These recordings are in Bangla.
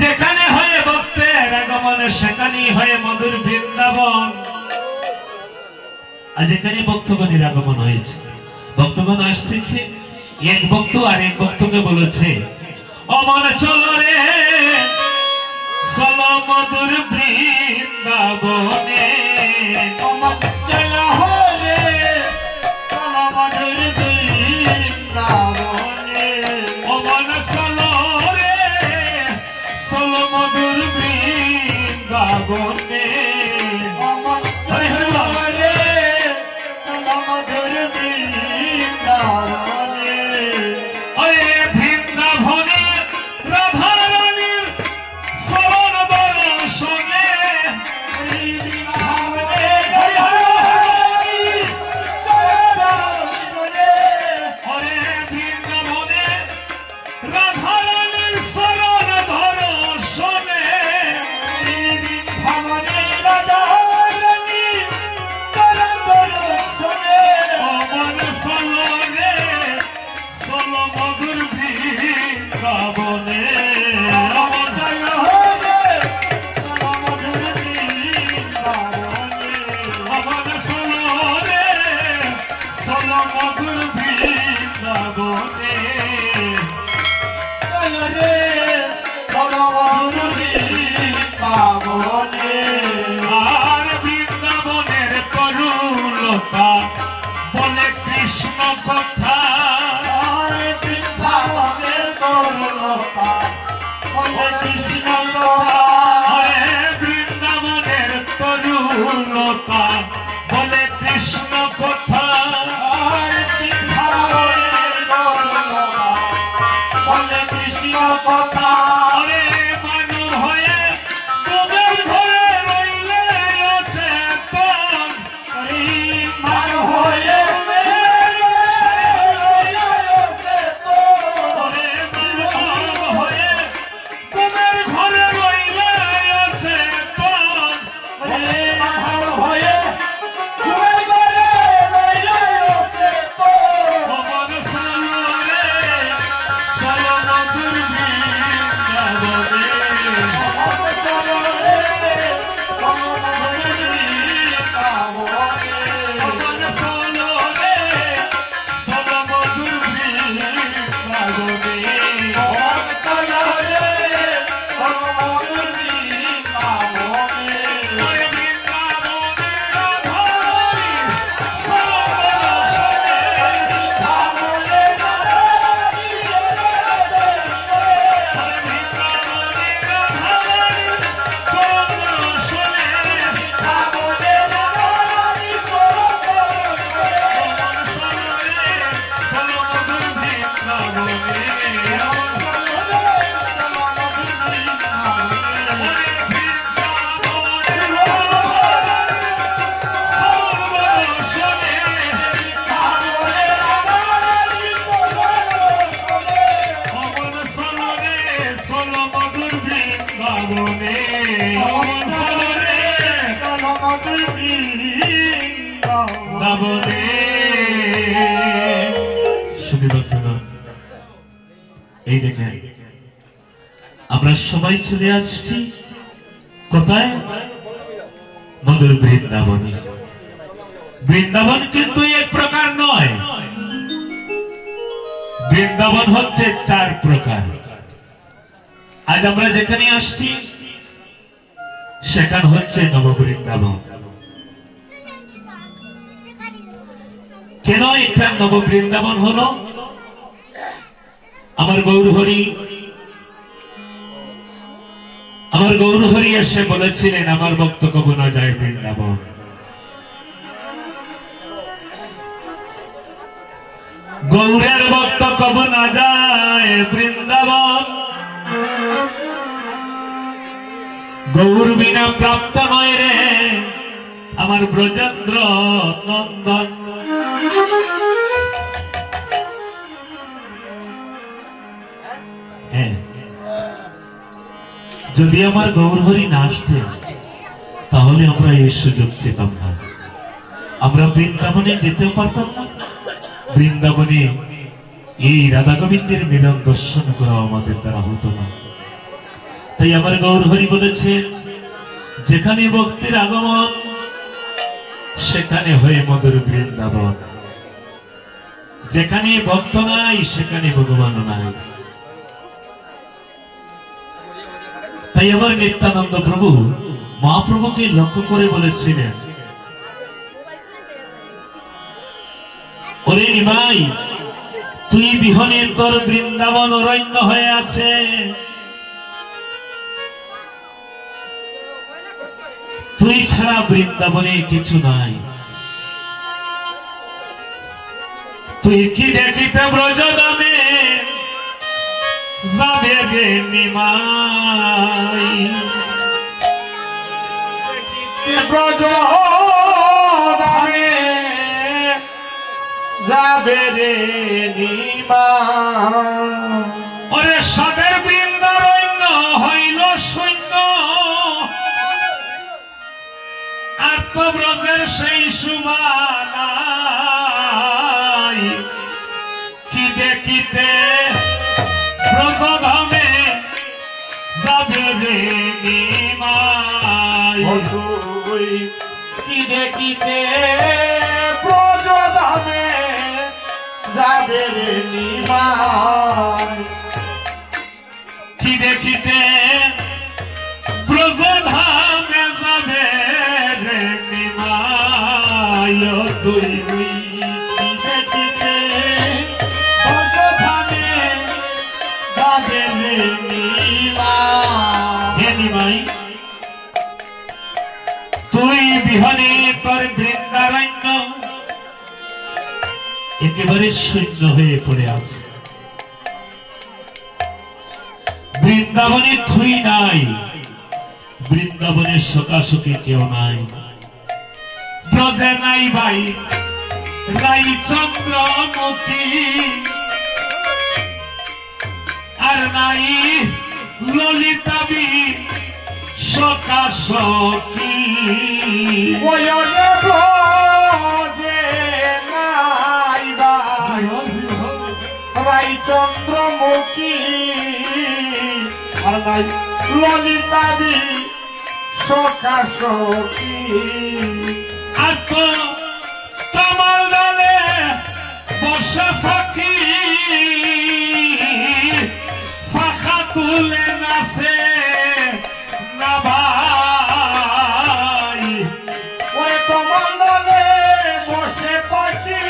যেখানে হয়ে ভক্তের আগমন সেখানেই হয়ে মধুর বৃন্দাবন। আজ এখানে ভক্তগণের আগমন হয়েছে, ভক্তগণ আসতেছে। এক ভক্ত আর এক ভক্তকে বলেছে, অমন চলো রে চলো মধুর বৃন্দাবনে, অমন চলো রে চলো মধুর বৃন্দাবনে, অমন চলো রে চলো মধুর বৃন্দাবনে, অমন চলো রে চলো মধুর বৃন্দাবনে। ওরে বৃন্দাবনে রাধা রানীর চরণ দর্শনে, ওরে বৃন্দাবনে রাধা রানীর চরণ দর্শনে, অমন চলো রে চলো মধুর বৃন্দাবনে, অমন অমন চলো রে চলো মধুর বৃন্দাবনে। আর বৃন্দাবনের তরুলতা বলে কৃষ্ণ কথা, আরে বৃন্দাবনের তরুলতা বলে কৃষ্ণ কথা, আরে মানব হয়ে তোমার ঘরে রইলে অচেতন, ওরে মানব হয়ে তোমার ঘরে রইলে অচেতন, অমন চলো রে চলো মধুর বৃন্দাবনে, অমন চলো রে চলো মধুর বৃন্দাবনে, ওরে বৃন্দাবনে রাধা রানীর চরণ এই দেখেন আমরা সবাই চলে আসছি কোথায়? মধুর বৃন্দাবনে। বৃন্দাবন কিন্তু এক প্রকার নয়, বৃন্দাবন হচ্ছে 4 প্রকার। আজ আমরা যেখানে আসছি সেখান হচ্ছে নববৃন্দাবন। কেন এটা নববৃন্দাবন হলো? আমার গৌরহরি এসে বলেছিলেন আমার ভক্ত কবু না যায় বৃন্দাবন। গৌরের ভক্ত কবু না যায় বৃন্দাবন, গৌর বিনা প্রাপ্ত নয় রে আমার ব্রজেন্দ্র নন্দন। যদি আমার গৌরহরি না আসতেন তাহলে আমরা এই সুযোগ পেতাম না, আমরা বৃন্দাবনে যেতেও পারতাম না, বৃন্দাবনে এই রাধা গোবিন্দের মিলন দর্শন করা আমাদের দ্বারা হতো না। তাই আমার গৌর হরি বলেছেন, যেখানে ভক্তির আগমন সেখানে হয়ে মধুর বৃন্দাবন, যেখানে ভক্ত নাই সেখানে ভগবান নাই। তাই আমার নিত্যানন্দ প্রভু মহাপ্রভুকে লক্ষ্য করে বলেছিলেন, ওরে নিমাই, তুই বিহনে তোর বৃন্দাবন অরণ্য হয়ে আছে। তুই ছাড়া বৃন্দাবনে কিছু নাই। তুই কি দেখিতে ব্রজধামে যাবে রে নিমাই? ব্রজধামে যাবে রে নিমাই। ওরে সাদের বৃন্দারণ্য হইল শূন্য, আর তো ব্রজের সেই সুবানাই। কি দেখিতে ব্রজধামে যাবে রে নিমাই? তুই কি দেখিতে ব্রজধামে যাবে রে নিমাই? কি দেখিতে ব্রজধামে যাবে রে নিমাই? তুই কি দেখিতে ব্রজধামে যাবে রে নিমাই? হে নিমাই, তুই বিহনে তোর বৃন্দারণ্য একেবারে শূন্য হয়ে পড়ে আছে। বৃন্দাবনে তুই নাই, বৃন্দাবনের শোকাশোকে কেউ নাই। ব্রজে নাই ভাই রাই চন্দ্রমুখী, আর নাই ললিতাবি শোকাশোকী। ওয়নে ব্রজে নাই ভাই রাই চন্দ্রমুখী, আর নাই ললিতাবি শোকাশোকী। আর তো তোমার ডালে বসে ফাঁকি, ফাঁকা তুলে নাচে না ভাই। ওই তোমার দলে বসে থাকি,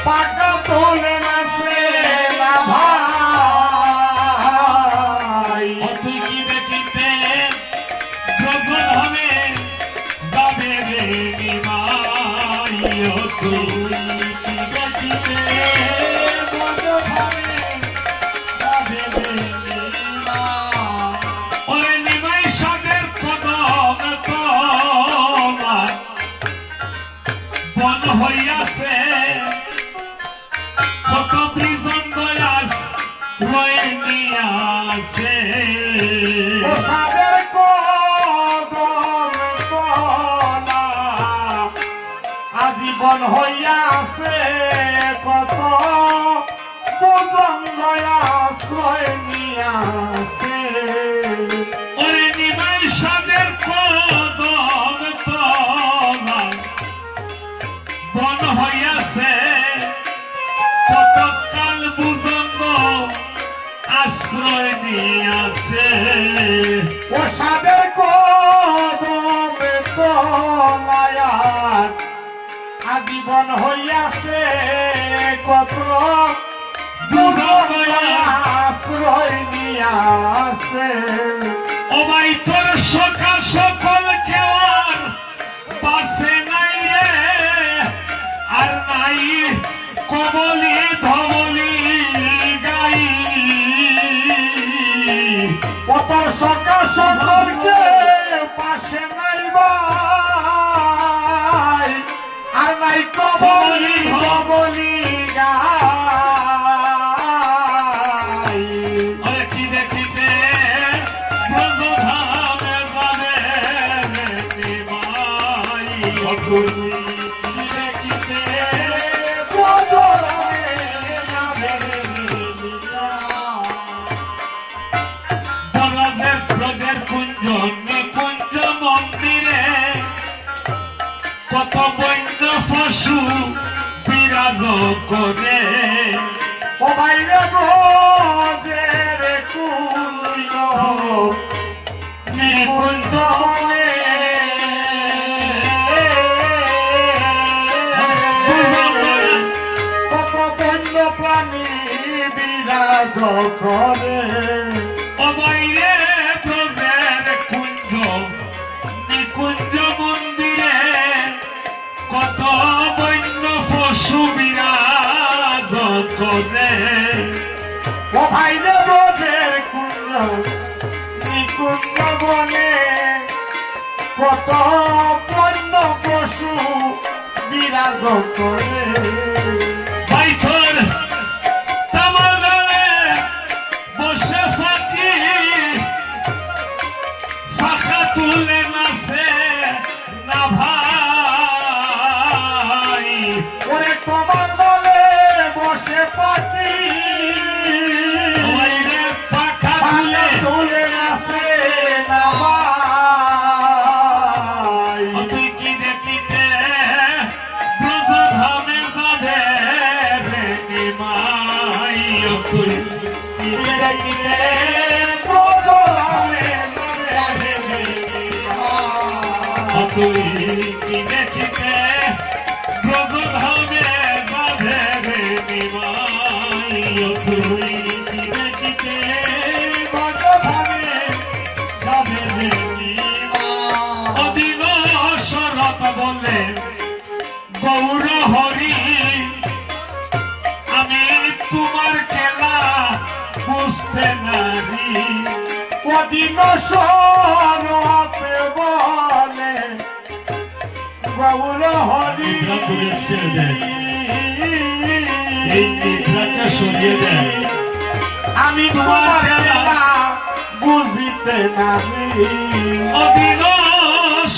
পাকা তোলে নাচে না ভাই। তুই কি দেখিতে ব্রজধামে যাবে রে নিমাই? তুই কি দেখিতে ব্রজধামে যাবে রে নিমাই? ওরে নিমাই সাদের কদম তোমার বন হইয়াছে, কত বৃজন দয়াস রয়ে নিয়াছে। ও সাদের কদম তলা আজীবন হইয়াছে, কত পূজঙ্গয়া আশ্রয় নিয়াছে। ওরে নিমাই সাদের কদম তোমার বন হইয়াছে, কত কাল বুজঙ্গ আশ্রয় নিয়াছে। ও সাদের কদম তলায়া আজীবন হইয়াছে, কত পূজঙ্গয়া আশ্রয় নিয়াছে। ও ভাই তোর সখা সকল কেওয়ার বাসে নাই রে, আর নাই কবলি ধবলি গাই। কত সকা সকলকে পাশে নাই ভাই, আর নাই কবলি কবলি গাই। ওরে কি দেখিতে ব্রজধামে যাবে রে নিমাই? তুই কি দেখিতে ব্রজধামে যাবে রে নিমাই? করে ও বাইরে ব্রজের কুঞ্জ নিকুঞ্জ বনে কত বন্য প্রাণী বিরাজ করে ও বাইরে ব্রজের কুঞ্জ নিকুঞ্জ মন্দিরে কত বন্য পশু বিরাজ করে ও ভাইরে ব্রজের কুঞ্জ নিকুঞ্জ বনে কত বন্য পশু বিরাজ করে বাইথর তামার গালে বসে ফাঁকি ফাঁকা তুলে নাচে না ভাই ওরে তোমার দলে বসে পাখি বাইরে পাখা তুলে তুলে তুলে আসে না ভাই তুই কি দেখিতে ব্রজধামে যাবে রে নিমাই তুই কি দেখিতে ব্রজধামে যাবে রে নিমাই। তুই কি দেখিতে ব্রজধামে যাবে রে নিমাই তুই কি দেখিতে ব্রজধামে যাবে রে নিমাই। অদিন শরৎ বলে গৌর হরি আমি তোমার খেলা বুঝতে নারি কদিন সরতে বলে গৌর হরি নিদ্রা করে ছেড়ে দেন। এই নিদ্রাকে সরিয়ে দেন। আমি তোমার খেলা বুঝিতে নারি অদিন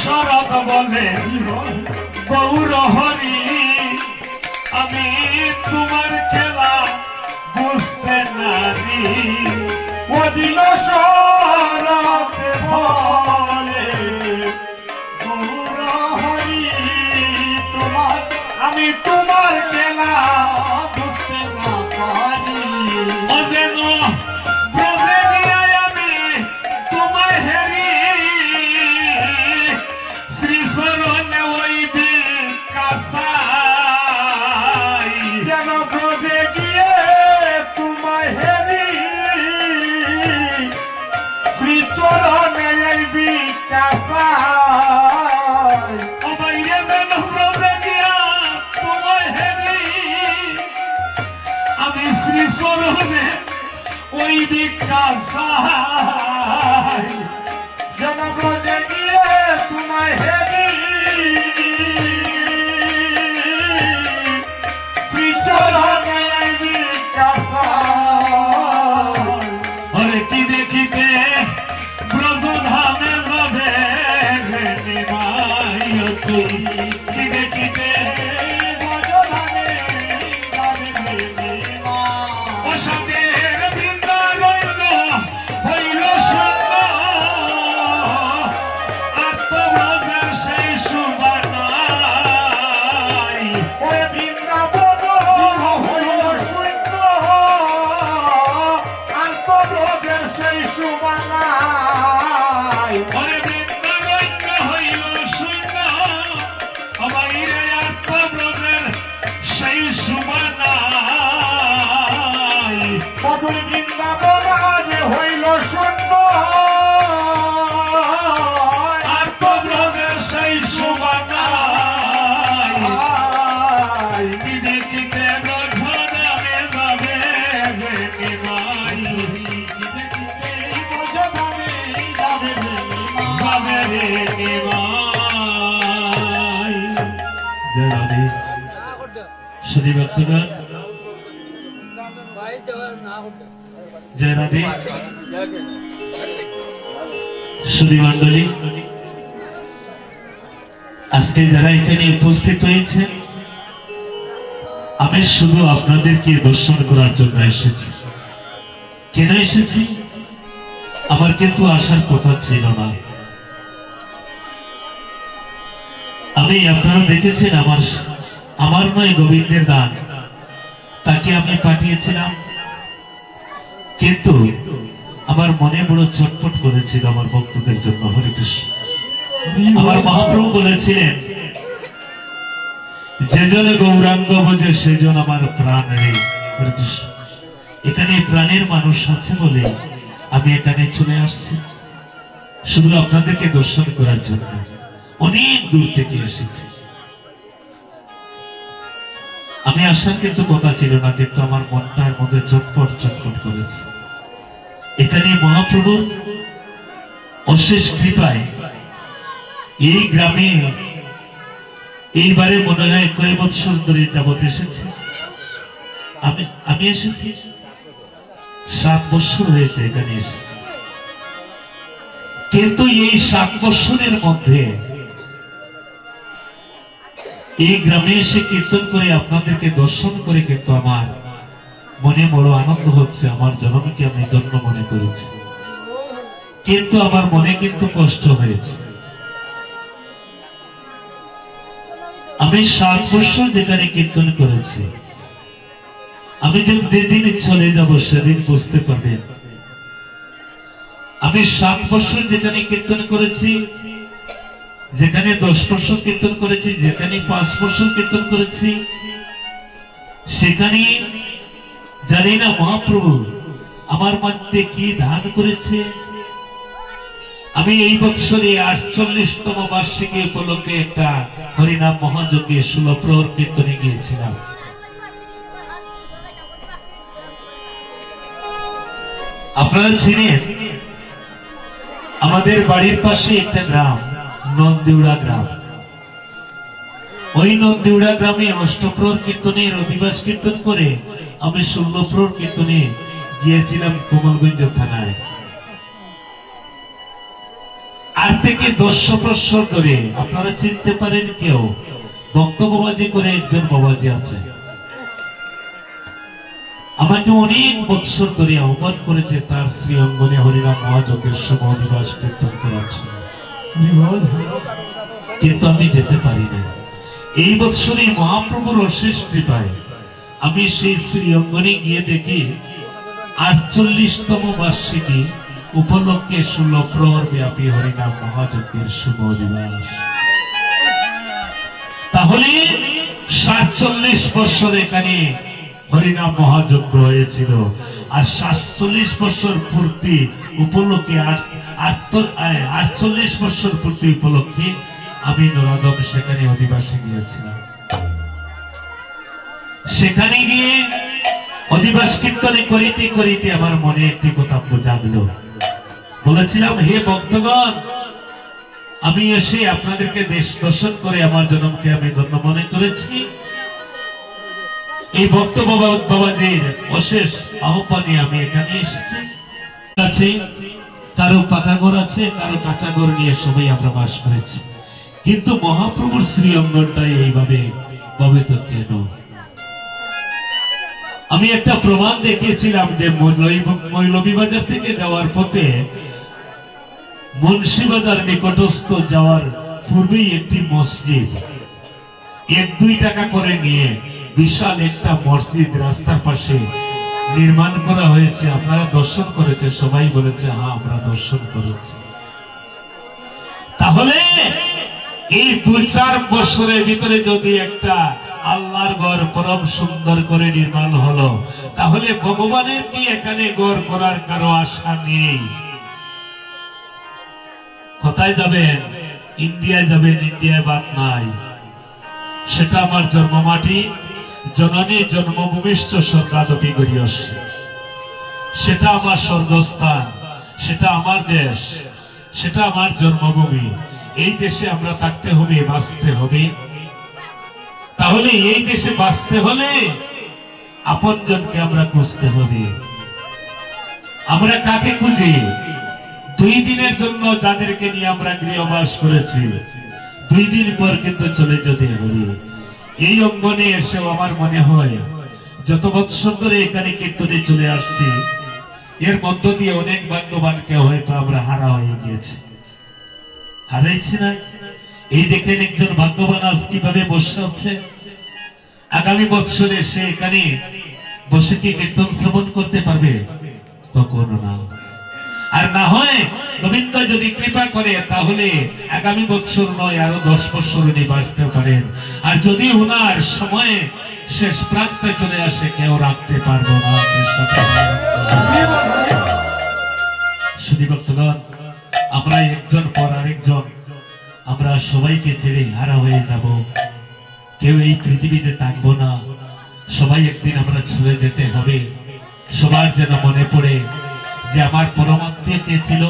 শরৎ বলে গৌর হরি আমি তোমার খেলা বুঝতে নারি কদিন সরতে বলে গৌর হরি তোমার আমি তোমার খেলা বুঝতে না পারি অজেন ব্রজে গিয়ায় আমি তোমায় হেরি শ্রীচরণে ওই বিকাশাই যেন ব্রজে গিয়ে তোমায় হেরি শ্রীচরণে বিকাশাই ও বাইরে যেন ব্রজে গিয়া তোমায় হেরি আমি শ্রীচরণে ওই বিকাশাই যেন ব্রজে গিয়ে তোমায় হেরি শ্রীচরণে বিকাশাই। হরে কি দেখিতে ব্রজধামে যাবে রে নিমাই তুই কি দেখিতে অসাতের বৃন্দারণ্য হইল সুন্দর আত্মব্রজের সেই সুবানাই ওরে বৃন্দাবন হইল শূন্য, আন্তর্ব্রজের সেই সুবানাই। হরে বৃন্দারণ্য হইল শূন্য বাইরে আত্মব্রজের সেই সুবানাই মধুর বৃন্দাবন আজ হইল শূন্য, আত্মব্রজের সেই সুবানাই কি দেখিতে ব্রজধামে যাবে রে নিমাই ব্রজধামে যাবে রে নিমাই। যাবে রে নিমাই জয় রাধে শুধু ভক্তগণ জয় রাধে শুধু মন্ডলী আজকে যারা এখানে উপস্থিত হয়েছে আমি শুধু আপনাদেরকে দর্শন করার জন্য এসেছি। কেন এসেছি? আমার কিন্তু আসার কথা ছিল না। আমি আপনারা দেখেছেন আমার নয় গোবিন্দের দান তাকে আমি পাঠিয়েছিলাম, কিন্তু আমার মনে বড় ছটফট করেছিল আমার ভক্তদের জন্য। হরে কৃষ্ণ। আমার মহাপ্রভু বলেছিলেন, যেজন গৌরাঙ্গ বোঝে সেজন আমার প্রাণ রে। হরে কৃষ্ণ। এখানে প্রাণের মানুষ আছে বলে আমি এখানে চলে আসছি, শুধু আপনাদেরকে দর্শন করার জন্য। অনেক দূর থেকে এসেছি। আমি আসার কিন্তু কথা ছিল না, কিন্তু আমার মনটার মধ্যে চটপট চটপট করেছে। এখানে মহাপ্রভু অশেষ কৃপায় এই গ্রামে এইবারে মনে হয় কয়েক বছর ধরে যাবত এসেছি। আমি এসেছি 7 বছর হয়েছে এখানে এসেছি, কিন্তু এই 7 বছরের মধ্যে এই গ্রামে এসে কীর্তন করে আপনাদেরকে দর্শন করে কিন্তু আমার মনে বড় আনন্দ হচ্ছে। আমার জন্মকে আমি ধন্য মনে করেছি, কিন্তু আমার মনে কিন্তু কষ্ট হয়েছে। আমি 7 বছর যেখানে কীর্তন করেছি, আমি যেদিন চলে যাব সেদিন বুঝতে পারবেন। আমি 7 বছর যেখানে কীর্তন করেছি, যেখানে 10 বছর কীর্তন করেছি, যেখানে 5 বছর কীর্তন করেছি, সেখানে জানি না মহাপ্রভু আমার মধ্যে কি দান করেছে। আমি এই বছরে 48তম বার্ষিকী উপলক্ষে একটা হরিনাম মহাযজ্ঞে 16 প্রহর কীর্তনে গিয়েছিলাম। আপনারা চিনেন, আমাদের বাড়ির পাশে একটা গ্রাম নন্দিউড়া গ্রাম। ওই নন্দিউড়া গ্রামে অষ্টপ্রহর কীর্তনের অধিবাস কীর্তন করে আমি 16 প্রহর কীর্তনে গিয়েছিলাম কোমলগঞ্জ থানায়। আর থেকে 10 বছর ধরে আপনারা চিনতে পারেন কেউ, ভক্ত বাবাজি করে একজন বাবাজি আছে, আমাকে অনেক বছর ধরে আহ্বান করেছে তার শ্রী অঙ্গনে হরিনাম মহাযজ্ঞের সময় অধিবাস কীর্তন করার জন্য, কিন্তু আমি যেতে পারি না। এই বছরে মহাপ্রভুর অশেষ কৃপায় আমি সেই শ্রী অঙ্গনে গিয়ে দেখি 48তম বার্ষিকী উপলক্ষে 16 প্রহর ব্যাপী হরিনাম মহাযজ্ঞের শুভ দিবস। তাহলে 47 বছর এখানে হরিনাম মহাযজ্ঞ হয়েছিল, আর 47 বছর পূর্তি উপলক্ষে 48 বছর পূর্তি উপলক্ষে আমি নরাদম সেখানে অধিবাসে গিয়েছিলাম। সেখানে গিয়ে অধিবাস কীর্তনে করিতে করিতে আমার মনে একটি কথা জাগলো। বলেছিলাম, হে ভক্তগণ, আমি এসে আপনাদেরকে দেশ দর্শন করে আমার জন্মকে আমি ধন্য মনে করেছি। এই ভক্ত বাবাজির অশেষ আহ্বানে আমি এখানে এসেছি। কারো পাকা ঘর আছে, কারো কাঁচা ঘর নিয়ে সবাই আমরা বাস করেছি, কিন্তু মহাপ্রভুর শ্রী অঙ্গনটাই এইভাবে পবিত্র কেন? আমি একটা প্রমাণ দেখিয়েছিলাম যে মৌলভীবাজার থেকে যাওয়ার পথে মুন্সিবাজার নিকটস্থ যাওয়ার পূর্বেই একটি মসজিদ 1-2 টাকা করে নিয়ে বিশাল একটা মসজিদ রাস্তার পাশে নির্মাণ করা হয়েছে। আপনারা দর্শন করেছে, সবাই বলেছে হ্যাঁ আমরা দর্শন করেছি। তাহলে এই 2-4 বছরের ভিতরে যদি একটা আল্লাহর ঘর পরম সুন্দর করে নির্মাণ হলো, তাহলে ভগবানের কি এখানে ঘর করার কারো আশা নেই? কোথায় যাবেন? ইন্ডিয়ায় যাবেন, ইন্ডিয়ায় বাদ নাই। সেটা আমার জন্মমাটি, জননী জন্মভূমিষ্ঠ স্বর্গাদপি গরিয়সী। সেটা আমার স্বর্গস্থান, সেটা আমার দেশ, সেটা আমার জন্মভূমি। এই দেশে আমরা থাকতে হবে, বাঁচতে হবে। তাহলে এই দেশে বাঁচতে হলে আপনজনকে আমরা খুঁজতে হবে। আমরা কাকে খুঁজি? 2 দিনের জন্য যাদেরকে নিয়ে আমরা গৃহবাস করেছি, 2 দিন পর কিন্তু চলে যেতে হবে। এই অঙ্গনে এসেও আমার মনে হয় যত বছর ধরে এখানে কীর্তনে চলে আসছি, এর মধ্য দিয়ে অনেক ভাগ্যবানকে হয়তো আমরা হারা হয়ে গিয়েছি। হারাইছি না? এই দেখেন একজন ভাগ্যবান আজ কিভাবে বসে আছে। আগামী বছরে সে এখানে বসে কি কীর্তন শ্রবণ করতে পারবে? কখনো না। আর না হয় গোবিন্দ যদি কৃপা করে তাহলে আগামী বছর নয় আরো 10 বছর উনি বাঁচতে পারেন। আর যদি ওনার সময়ে শেষ প্রান্তে চলে আসে কেউ রাখতে পারবো না। শুধু ভক্তগণ, আমরা একজন পর আরেকজন, আমরা সবাইকে ছেড়ে হারা হয়ে যাব। কেউ এই পৃথিবীতে থাকবো না, সবাই একদিন আমরা চলে যেতে হবে। সবার যেন মনে পড়ে যে আমার পরমাত্মীয় কে ছিল,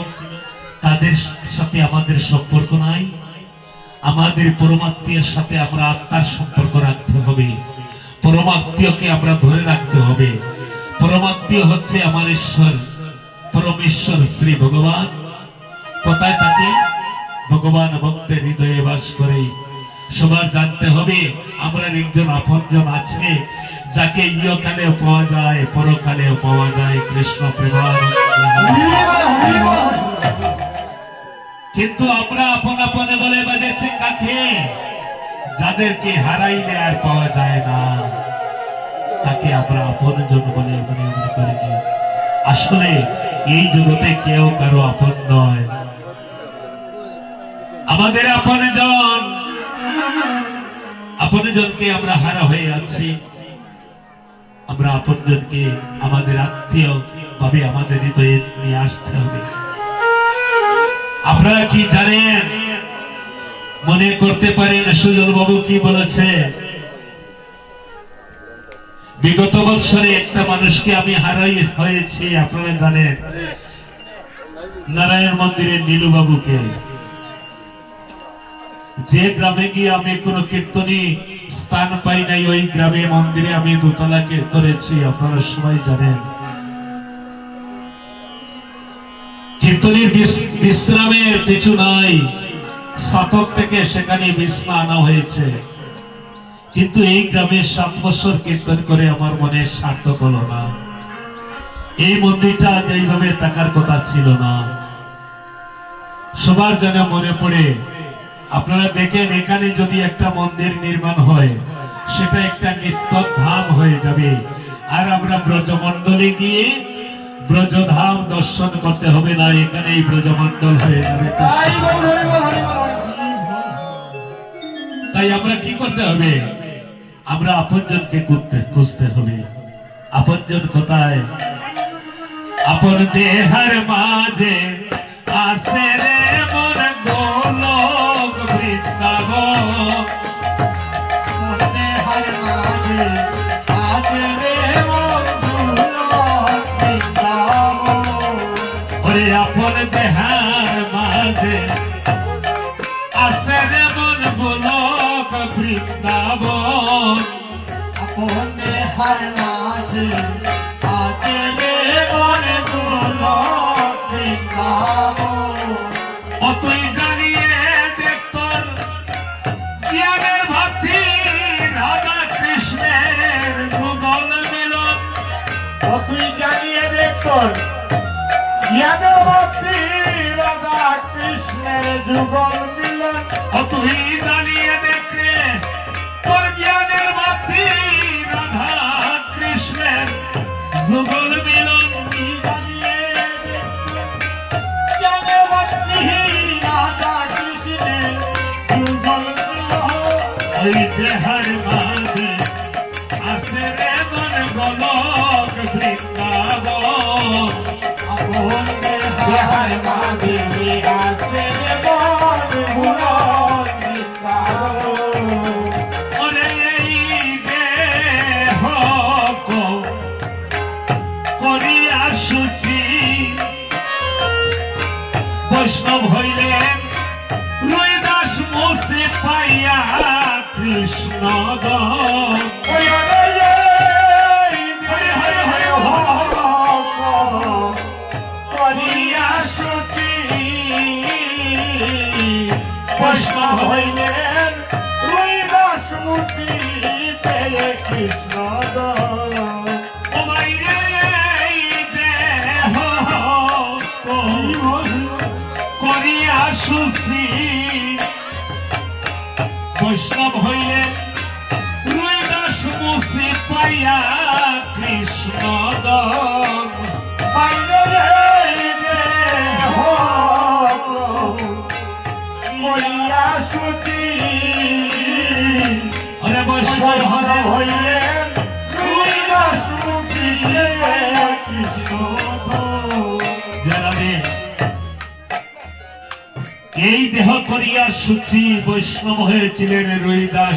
তাদের সাথে আমাদের সম্পর্ক নাই। আমাদের পরমাত্মীয়ের সাথে আমরা আত্মার সম্পর্ক রাখতে হবে। পরমাত্মীয়কে আমরা ধরে রাখতে হবে। পরমাত্মীয় হচ্ছে আমার ঈশ্বর, পরমেশ্বর শ্রী ভগবান। কোথায় থাকে? ভগবান ভক্তের হৃদয়ে বাস করে। সবার জানতে হবে আমরা একজন আপনজন আছে যাকে ইহকালেও পাওয়া যায়, পরকালেও পাওয়া যায়। কৃষ্ণ প্রেমানন্দ। কিন্তু আমরা আপন আপনে বলে বাজেছে কাকে? যাদেরকে হারাইলে আর পাওয়া যায় না, তাকে আমরা আপনজন বলে মনে করি। আসলে এই জগতে কেউ কারো আপন নয়। আমাদের আপনজনকে আমরা হারা হয়ে আছি। আমরা আপনজনকে আমাদের আত্মীয় ভাবে আমাদের হৃদয়ে নিয়ে আসতে হবে। আপনারা কি জানেন, মনে করতে পারেন সুজল বাবু কি বলেছে? বিগত বছরে একটা মানুষকে আমি হারাই হয়েছি, আপনারা জানেন, নারায়ণ মন্দিরের নীলু বাবুকে। যে গ্রামে গিয়ে আমি কোন কীর্তনী স্থান পাই নাই, ওই গ্রামে মন্দিরে আমি দোতলা করেছি, আপনারা সবাই জানেন। কীর্তনীর বিশ্রামের কিছু নাই, সাতক থেকে সেখানে বিছনা আনা হয়েছে। কিন্তু এই গ্রামে 7 বছর কীর্তন করে আমার মনে সার্থক হলো না। এই মন্দিরটা যেইভাবে থাকার কথা ছিল না। সবার যেন মনে পড়ে। আপনারা দেখেন, এখানে যদি একটা মন্দির নির্মাণ হয় সেটা একটা নিত্য ধাম হয়ে যাবে। আর আমরা ব্রজমণ্ডলে গিয়ে ব্রজধাম দর্শন করতে হবে না, এখানেই ব্রজমণ্ডল হয়ে যাবে। তাই আমরা কি করতে হবে? আমরা আপনজনকে খুঁজতে হবে। আপনজন কোথায়? আপন দেহার মাঝে আসে রে মন গোলক বৃন্দাবন। দেহার মাঝে আসে রে মন গোলক বৃন্দাবন। ওরে আপন দেহার মাঝে আসে রে মন গোলক বৃন্দাবন। আপন দেহার মাঝে আসে রে মন গোলক বৃন্দাবন। তুই জানিয়ে দেখ তোর জ্ঞানের ভক্তি রাধা কৃষ্ণের যুগল মিলন। তুই জানিয়ে দেখ তোর জ্ঞানের ভক্তি রাধা কৃষ্ণের যুগল মিলন। তুই জানিয়ে দেখ রে তোর জ্ঞানের ভক্তি রাধা কৃষ্ণের যুগল মিলন। ওই দেহার মাঝে আসে রে মন গোলক বৃন্দাবন। আপন দেহার মাঝে আসে রে মন গোলক বৃন্দাবন। ওরে এই দেহ করিয়া শুচি বৈষ্ণব হইলেন রুইদাস মোসে পাইয়া কৃষ্ণ করিয়া শুচি বৈষ্ণব হইলেন রুইদাস মুসি পেয়ে কৃষ্ণ করিয়া শুচি বৈষ্ণব হইলেন রুইদাস মুসি পাইয়া কৃষ্ণ। চরণ মাইনে রে দেহ কইয়া সুচি হরে বৈষ্ণব হরে হইলেন কইয়া সুচি কৃষ্ণ জানাবে এই দেহ করিয়া সুচি বৈষ্ণব হয়েছিলেন রবিদাস।